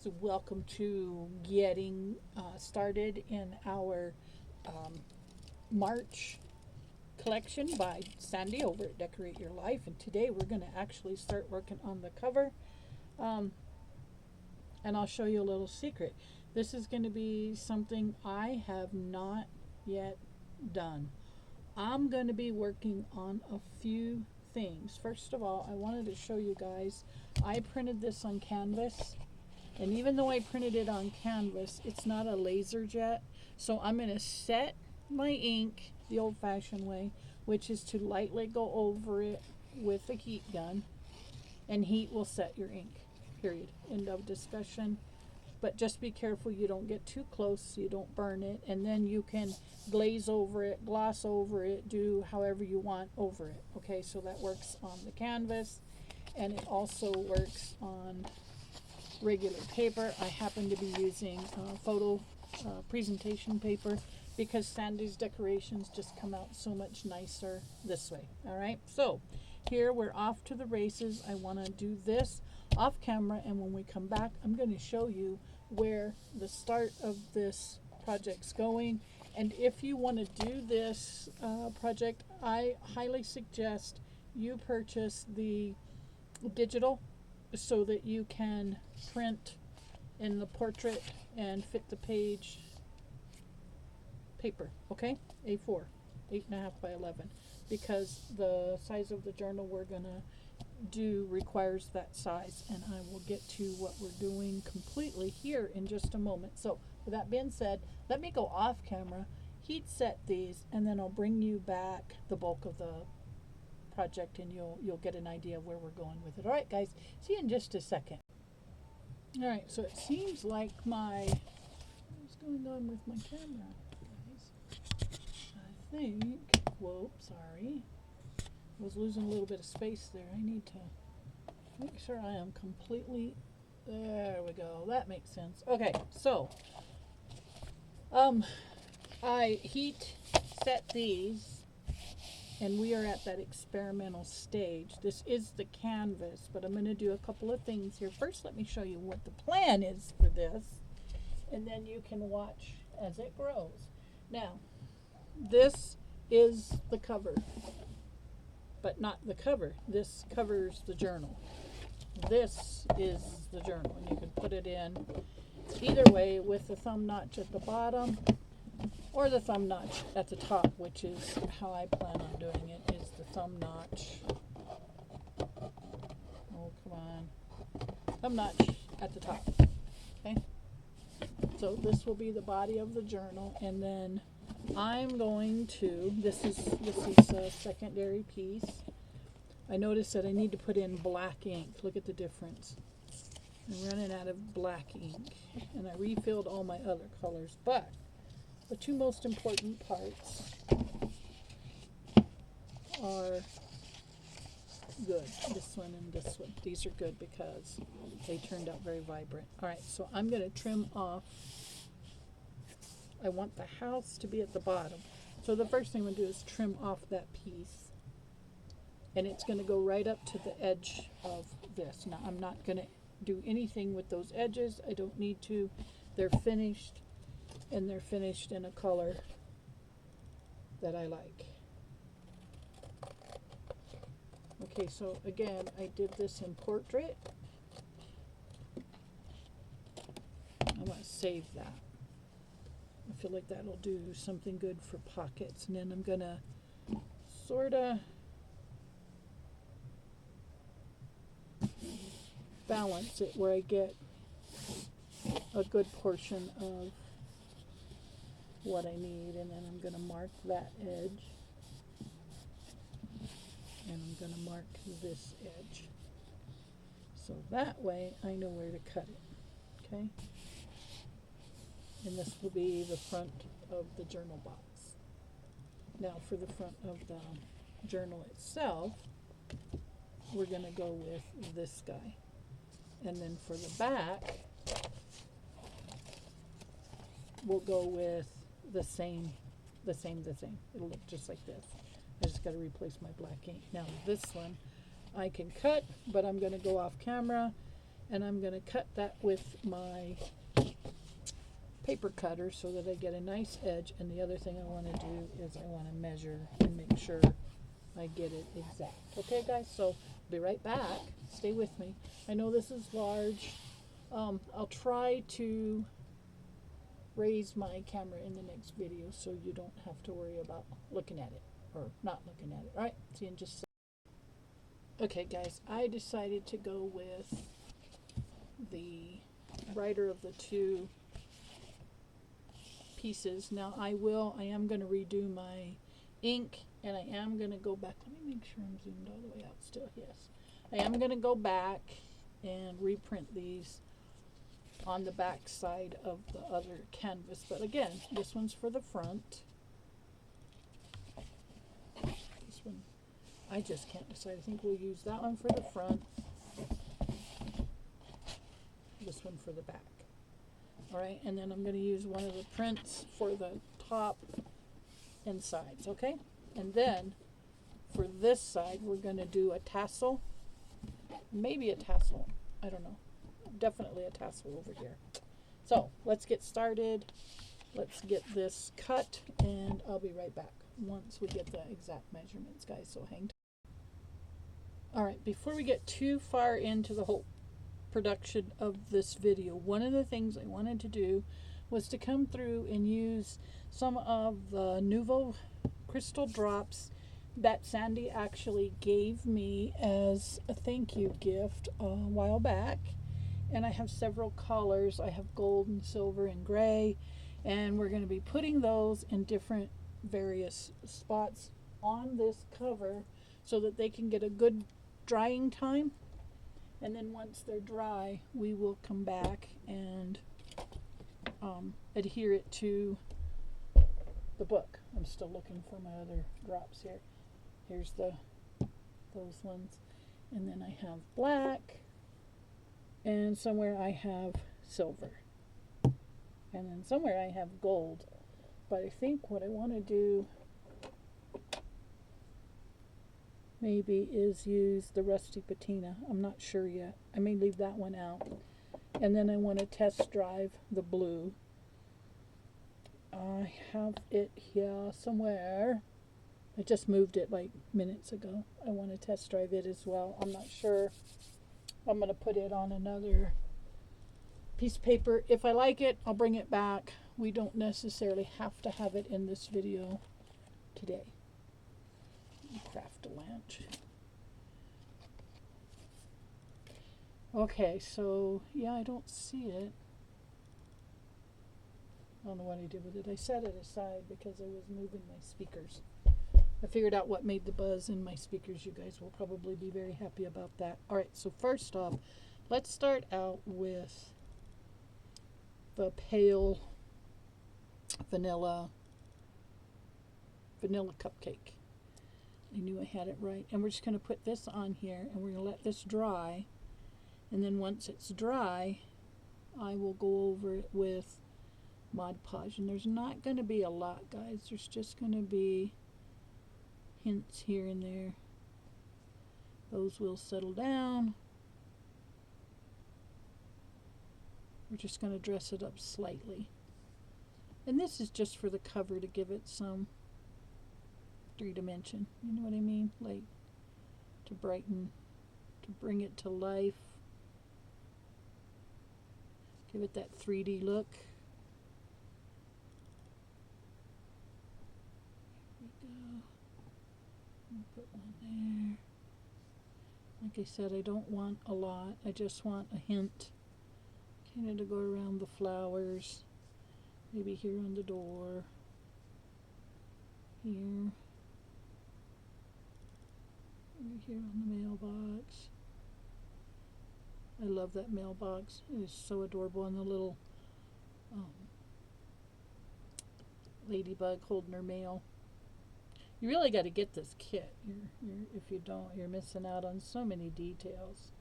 Welcome to getting started in our March collection by Sandi over at Decorate Your Life. And today we're going to actually start working on the cover. And I'll show you a little secret. This is going to be something I have not yet done. I'm going to be working on a few things. First of all, I wanted to show you guys, I printed this on canvas. And even though I printed it on canvas, it's not a laser jet. So I'm going to set my ink the old-fashioned way, which is to lightly go over it with a heat gun. And heat will set your ink, period. End of discussion. But just be careful you don't get too close so you don't burn it. And then you can glaze over it, gloss over it, do however you want over it. Okay, so that works on the canvas. And it also works on regular paper. I happen to be using photo presentation paper because Sandi's decorations just come out so much nicer this way. All right, so here we're off to the races. I want to do this off camera, and when we come back, I'm going to show you where the start of this project's going. And if you want to do this project, I highly suggest you purchase the digital so that you can print in the portrait and fit the page paper, okay? A4, 8.5 by 11, because the size of the journal we're gonna do requires that size, and I will get to what we're doing completely here in just a moment. So with that being said, let me go off camera, heat set these, and then I'll bring you back the bulk of the project, and you'll get an idea of where we're going with it. All right, guys, see you in just a second. All right, so it seems like what's going on with my camera, guys? I think, whoa, sorry, I was losing a little bit of space there. I need to make sure I am completely, there we go, that makes sense. Okay, so I heat set these, and we are at that experimental stage. This is the canvas, but I'm going to do a couple of things here. First, let me show you what the plan is for this, and then you can watch as it grows. Now, this is the cover, but not the cover. This covers the journal. This is the journal, and you can put it in either way with the thumb notch at the bottom or the thumb notch at the top, which is how I plan on doing it, is the thumb notch. Oh, come on. Thumb notch at the top. Okay? So this will be the body of the journal, and then I'm going to, this is a secondary piece. I noticed that I need to put in black ink. Look at the difference. I'm running out of black ink, and I refilled all my other colors, but the two most important parts are good. This one and this one. These are good because they turned out very vibrant. All right, so I'm going to trim off. I want the house to be at the bottom. So the first thing I'm going to do is trim off that piece. And it's going to go right up to the edge of this. Now, I'm not going to do anything with those edges. I don't need to. They're finished. And they're finished in a color that I like. Okay, so again, I did this in portrait. I'm going to save that. I feel like that'll do something good for pockets. And then I'm going to sort of balance it where I get a good portion of what I need, and then I'm going to mark that edge, and I'm going to mark this edge, so that way I know where to cut it. Okay, and this will be the front of the journal box. Now for the front of the journal itself, we're going to go with this guy, and then for the back we'll go with the same. It'll look just like this. I just got to replace my black ink. Now this one I can cut, but I'm going to go off camera and I'm going to cut that with my paper cutter so that I get a nice edge. And the other thing I want to do is I want to measure and make sure I get it exact. Okay guys, so be right back. Stay with me. I know this is large. I'll try to raise my camera in the next video so you don't have to worry about looking at it or not looking at it. All right, see you in just a second. Okay guys, I decided to go with the brighter of the two pieces. Now I am going to redo my ink, and I am going to go back. Let me make sure I'm zoomed all the way out still. Yes, I am going to go back and reprint these on the back side of the other canvas. But again, this one's for the front. This one, I just can't decide. I think we'll use that one for the front, this one for the back. All right, and then I'm going to use one of the prints for the top and sides, okay? And then for this side, we're going to do a tassel, maybe a tassel, I don't know, definitely a tassel over here. So let's get started. Let's get this cut, and I'll be right back once we get the exact measurements, guys, so hang tight. All right, before we get too far into the whole production of this video, one of the things I wanted to do was to come through and use some of the Nouveau crystal drops that Sandi actually gave me as a thank you gift a while back. And I have several colors. I have gold and silver and gray, and we're going to be putting those in different various spots on this cover so that they can get a good drying time. And then once they're dry, we will come back and adhere it to the book. I'm still looking for my other drops here. Here's those ones. And then I have black, and somewhere I have silver. And then somewhere I have gold. But I think what I want to do maybe is use the rusty patina. I'm not sure yet. I may leave that one out. And then I want to test drive the blue. I have it here somewhere. I just moved it like minutes ago. I want to test drive it as well. I'm not sure. I'm going to put it on another piece of paper. If I like it, I'll bring it back. We don't necessarily have to have it in this video today. Craft a lunch. Okay, so yeah, I don't see it. I don't know what I did with it. I set it aside because I was moving my speakers. I figured out what made the buzz in my speakers. You guys will probably be very happy about that. All right, so first off, let's start out with the pale vanilla cupcake. I knew I had it right. And we're just going to put this on here, and we're going to let this dry. And then once it's dry, I will go over it with Mod Podge. And there's not going to be a lot, guys. There's just going to be hints here and there. Those will settle down. We're just going to dress it up slightly. And this is just for the cover to give it some 3-dimension. You know what I mean? Like to brighten, to bring it to life. Give it that 3D look. Here we go. Put one there. Like I said, I don't want a lot. I just want a hint. Kind of to go around the flowers. Maybe here on the door. Here. Maybe here on the mailbox. I love that mailbox. It is so adorable. And the little ladybug holding her mail. You really got to get this kit. If you don't, you're missing out on so many details.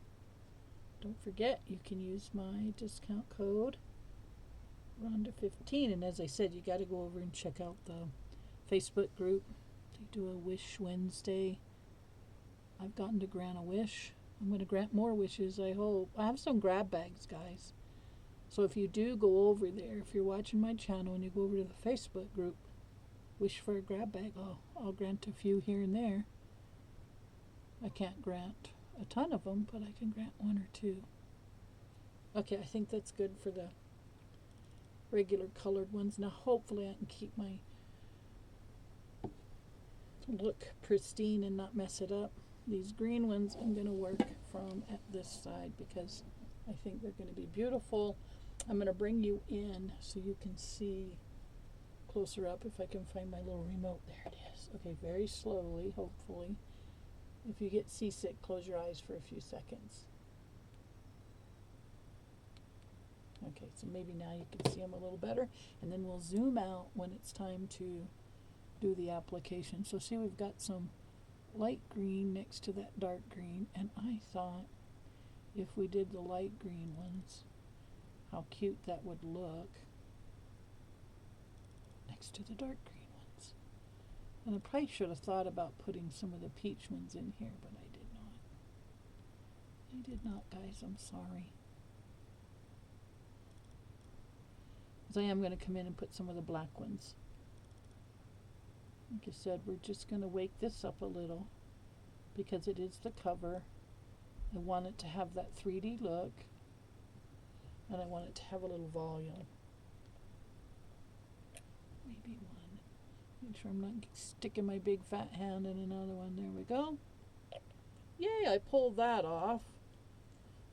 Don't forget, you can use my discount code Rhonda15. And as I said, you got to go over and check out the Facebook group. They do a Wish Wednesday. I've gotten to grant a wish. I'm going to grant more wishes, I hope. I have some grab bags, guys. So if you do go over there, if you're watching my channel and you go over to the Facebook group, wish for a grab bag, I'll grant a few here and there. I can't grant a ton of them, but I can grant one or two. Okay, I think that's good for the regular colored ones. Now hopefully I can keep my look pristine and not mess it up. These green ones I'm going to work from at this side because I think they're going to be beautiful. I'm going to bring you in so you can see closer up if I can find my little remote. There it is. Okay, very slowly, hopefully. If you get seasick, close your eyes for a few seconds. Okay, so maybe now you can see them a little better, and then we'll zoom out when it's time to do the application. So see, we've got some light green next to that dark green, and I thought if we did the light green ones, how cute that would look next to the dark green ones. And I probably should have thought about putting some of the peach ones in here, but I did not. I did not, guys, I'm sorry. I am going to come in and put some of the black ones. Like I said, we're just going to wake this up a little because it is the cover. I want it to have that 3D look, and I want it to have a little volume. Maybe one. Make sure I'm not sticking my big fat hand in another one. There we go. Yay, I pulled that off.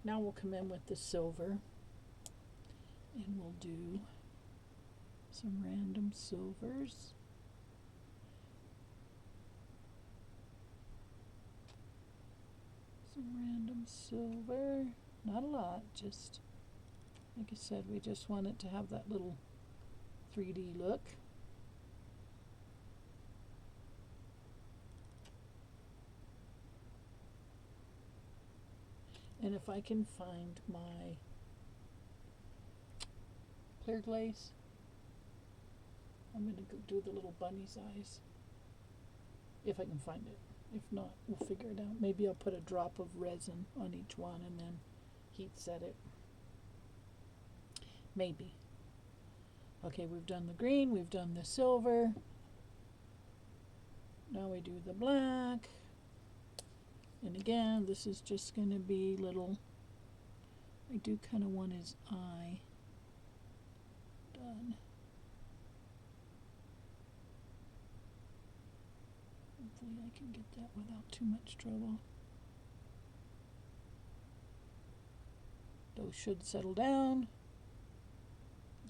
Now we'll come in with the silver, and we'll do some random silvers. Some random silver. Not a lot, just like I said, we just want it to have that little 3D look. And if I can find my clear glaze, I'm going to go do the little bunny's eyes, if I can find it. If not, we'll figure it out. Maybe I'll put a drop of resin on each one and then heat set it. Maybe. Okay, we've done the green, we've done the silver. Now we do the black. And again, this is just going to be little, I do kind of want his eye done. Hopefully I can get that without too much trouble. Those should settle down.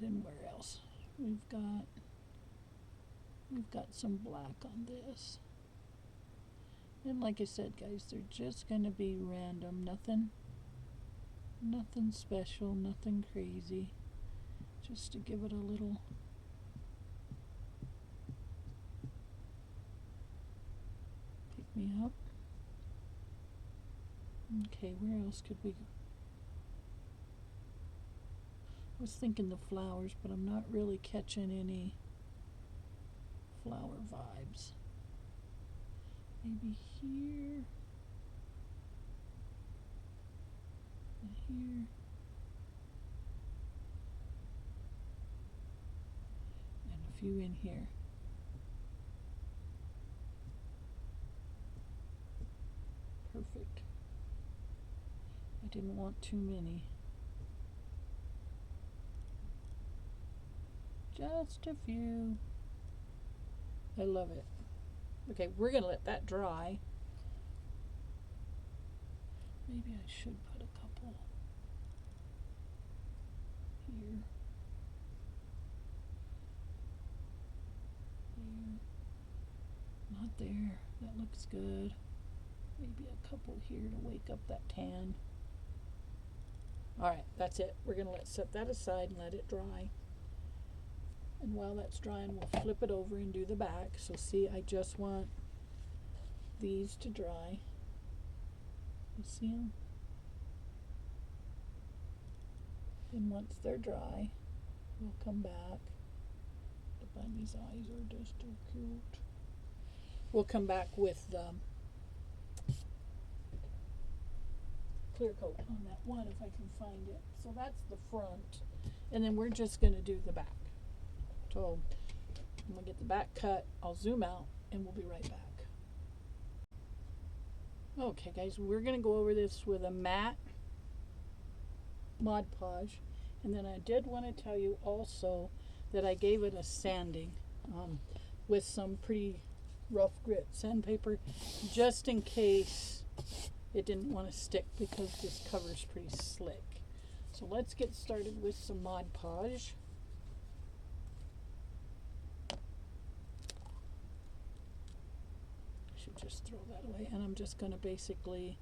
Then where else? We've got some black on this. And like I said, guys, they're just going to be random. Nothing special, nothing crazy. Just to give it a little pick me up. Okay, where else could we go? I was thinking the flowers, but I'm not really catching any flower vibes. Maybe here and here. And a few in here. Perfect. I didn't want too many. Just a few. I love it. Okay, we're going to let that dry. Maybe I should put a couple here. There. Not there. That looks good. Maybe a couple here to wake up that tan. Alright, that's it. We're going to set that aside and let it dry. And while that's drying, we'll flip it over and do the back. So see, I just want these to dry. You see them? And once they're dry, we'll come back. The bunny's eyes are just so cute. We'll come back with the clear coat on that one if I can find it. So that's the front. And then we're just going to do the back. So I'm going to get the back cut. I'll zoom out and we'll be right back. Okay guys, we're going to go over this with a matte Mod Podge. And then I did want to tell you also that I gave it a sanding with some pretty rough grit sandpaper just in case it didn't want to stick, because this cover is pretty slick. So let's get started with some Mod Podge. I should just throw that away, and I'm just going to basically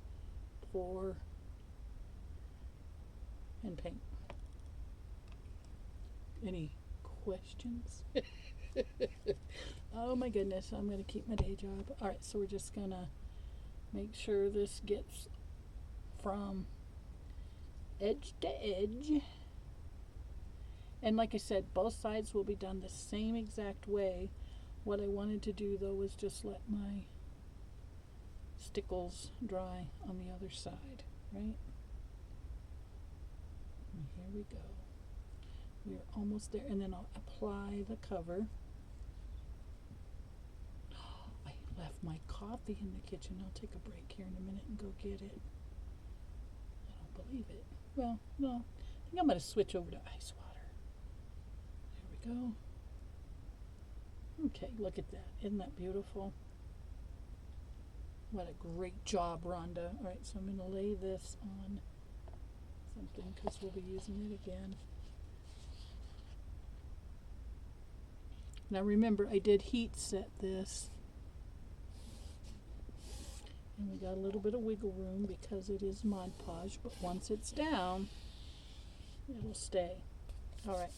pour and paint. Any questions? Oh my goodness, I'm going to keep my day job. Alright, so we're just going to make sure this gets from edge to edge. And like I said, both sides will be done the same exact way. What I wanted to do though was just let my stickles dry on the other side, right? And here we go. We're almost there, and then I'll apply the cover. I left my coffee in the kitchen. I'll take a break here in a minute and go get it. I don't believe it. Well, no, I think I'm going to switch over to ice water. There we go. Okay, look at that. Isn't that beautiful? What a great job, Rhonda. All right, so I'm going to lay this on something because we'll be using it again. Now remember, I did heat set this, and we got a little bit of wiggle room because it is Mod Podge, but once it's down, it'll stay. All right,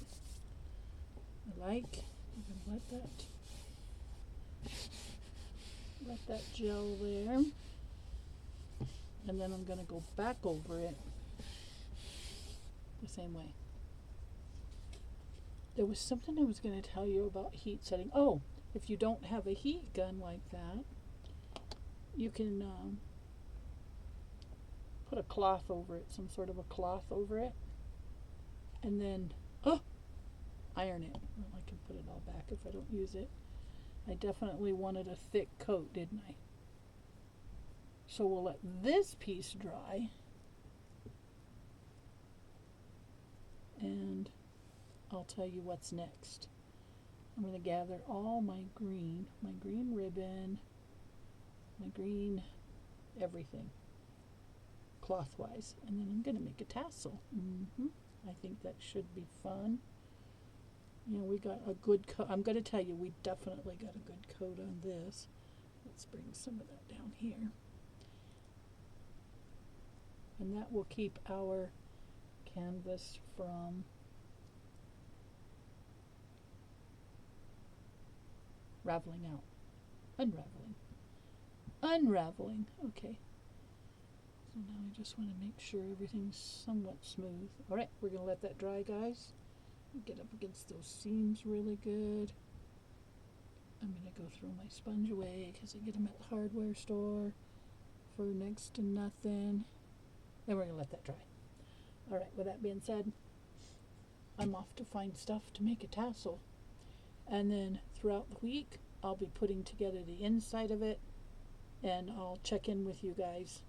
I'm gonna let that gel there, and then I'm gonna go back over it the same way. There was something I was going to tell you about heat setting. Oh, if you don't have a heat gun like that, you can put a cloth over it, some sort of a cloth over it, and then iron it. Well, I can put it all back if I don't use it. I definitely wanted a thick coat, didn't I? So we'll let this piece dry, and I'll tell you what's next. I'm going to gather all my green ribbon, my green everything, clothwise, and then I'm going to make a tassel. I think that should be fun. You know, we got a good coat. I'm going to tell you, we definitely got a good coat on this. Let's bring some of that down here. And that will keep our canvas from raveling out. Unraveling. Okay. So now I just want to make sure everything's somewhat smooth. Alright, we're going to let that dry, guys. Get up against those seams really good. I'm going to go throw my sponge away because I get them at the hardware store for next to nothing. Then we're going to let that dry. Alright, with that being said, I'm off to find stuff to make a tassel. And then throughout the week, I'll be putting together the inside of it, and I'll check in with you guys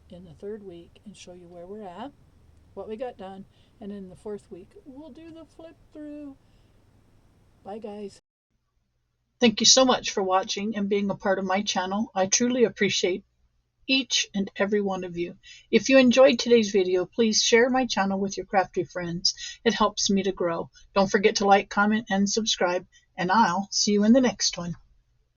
in the third week and show you where we're at, what we got done, and in the fourth week, we'll do the flip through. Bye, guys. Thank you so much for watching and being a part of my channel. I truly appreciate each and every one of you. If you enjoyed today's video, please share my channel with your crafty friends. It helps me to grow. Don't forget to like, comment, and subscribe, and I'll see you in the next one.